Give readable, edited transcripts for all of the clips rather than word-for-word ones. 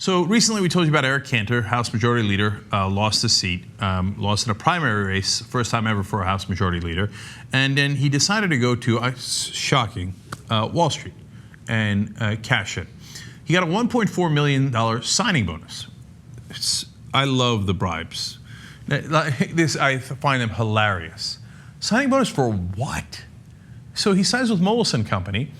So recently we told you about Eric Cantor, House Majority Leader, lost his seat, lost in a primary race, first time ever for a House Majority Leader. And then he decided to go to, shocking, Wall Street and cash in. He got a $1.4 million signing bonus. I love the bribes. I find them hilarious. Signing bonus for what? So he signs with Moelis & Company.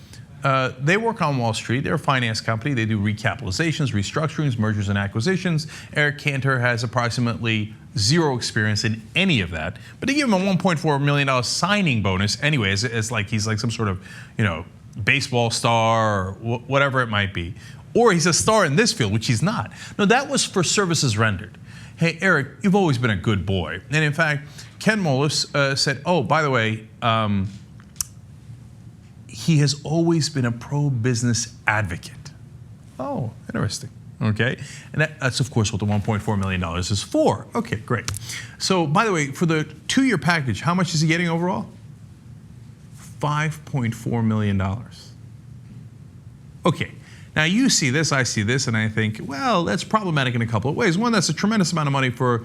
They work on Wall Street. They're a finance company. They do recapitalizations, restructurings, mergers and acquisitions. Eric Cantor has approximately zero experience in any of that. But they give him a $1.4 million signing bonus anyway, as like he's like some sort of, baseball star or whatever it might be. Or he's a star in this field, which he's not. No, that was for services rendered. Hey, Eric, you've always been a good boy. And in fact, Ken Moelis said, oh, by the way, he has always been a pro-business advocate. Oh, interesting. Okay. And that's, of course, what the $1.4 million is for. Okay, great. So, by the way, for the 2-year package, how much is he getting overall? $5.4 million. Okay. Now, you see this, I see this, and I think, well, that's problematic in a couple of ways. One, that's a tremendous amount of money for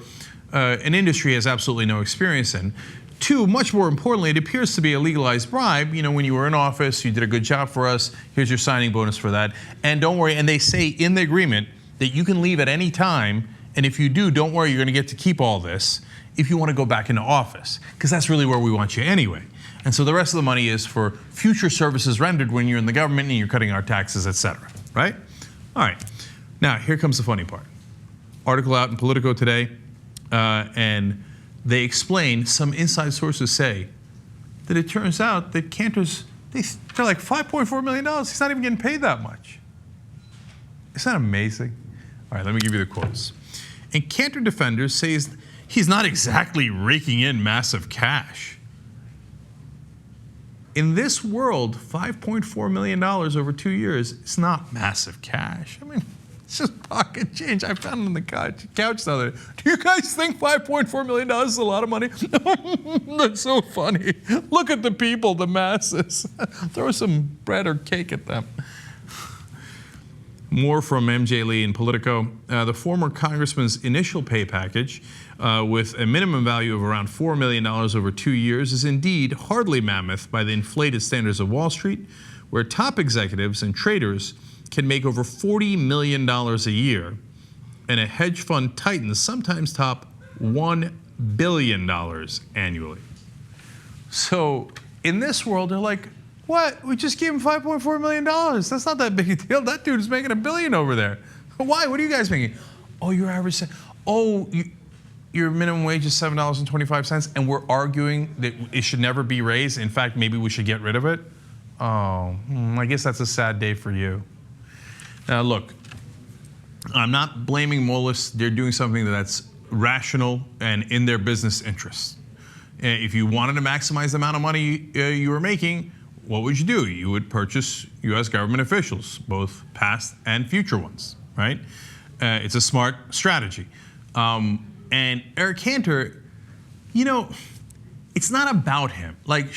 an industry he has absolutely no experience in. 2, much more importantly, it appears to be a legalized bribe. When you were in office, you did a good job for us. Here's your signing bonus for that. And don't worry, and they say in the agreement that you can leave at any time. And if you do, don't worry, you're going to get to keep all this if you want to go back into office, because that's really where we want you anyway. And so the rest of the money is for future services rendered when you're in the government and you're cutting our taxes, et cetera, right? All right. Now, here comes the funny part. Article out in Politico today, and they explain, some inside sources say, that it turns out that Cantor's, they're like $5.4 million. He's not even getting paid that much. Isn't that amazing? All right, let me give you the quotes. And Cantor defenders say he's not exactly raking in massive cash. In this world, $5.4 million over 2 years is not massive cash. I mean, it's just pocket change. I found it on the couch the other day. Do you guys think $5.4 million is a lot of money? That's so funny. Look at the people, the masses. Throw some bread or cake at them. More from MJ Lee in Politico. The former congressman's initial pay package with a minimum value of around $4 million over 2 years is indeed hardly mammoth by the inflated standards of Wall Street, where top executives and traders can make over $40 million a year, and a hedge fund titans sometimes top $1 billion annually. So in this world, they're like, what? We just gave him $5.4 million. That's not that big a deal. That dude is making $1 billion over there. Why? What are you guys making? Oh, your average, your minimum wage is $7.25, and we're arguing that it should never be raised. In fact, maybe we should get rid of it. Oh, I guess that's a sad day for you. Now, look, I'm not blaming Moelis. They're doing something that's rational and in their business interests. If you wanted to maximize the amount of money you were making, what would you do? You would purchase U.S. government officials, both past and future ones, right? It's a smart strategy. And Eric Cantor, it's not about him. Like,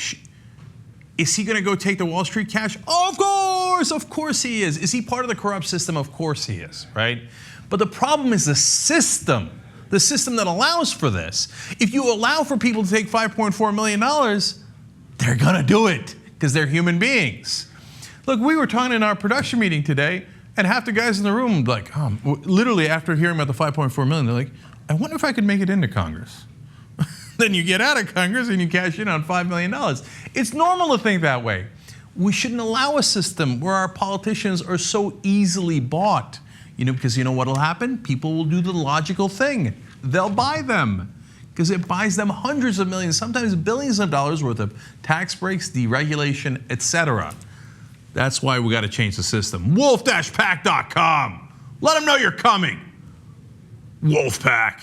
is he going to go take the Wall Street cash? Of course he is. Is he part of the corrupt system? Of course he is, right? But the problem is the system that allows for this. If you allow for people to take $5.4 million, they're going to do it because they're human beings. Look, we were talking in our production meeting today, and half the guys in the room, like, literally after hearing about the $5.4 million, they're like, I wonder if I could make it into Congress. Then you get out of Congress and you cash in on $5 million. It's normal to think that way. We shouldn't allow a system where our politicians are so easily bought. Because you know what will happen? People will do the logical thing. They'll buy them because it buys them hundreds of millions, sometimes billions of dollars worth of tax breaks, deregulation, etc. That's why we got to change the system. Wolf-pack.com. Let them know you're coming. Wolfpack.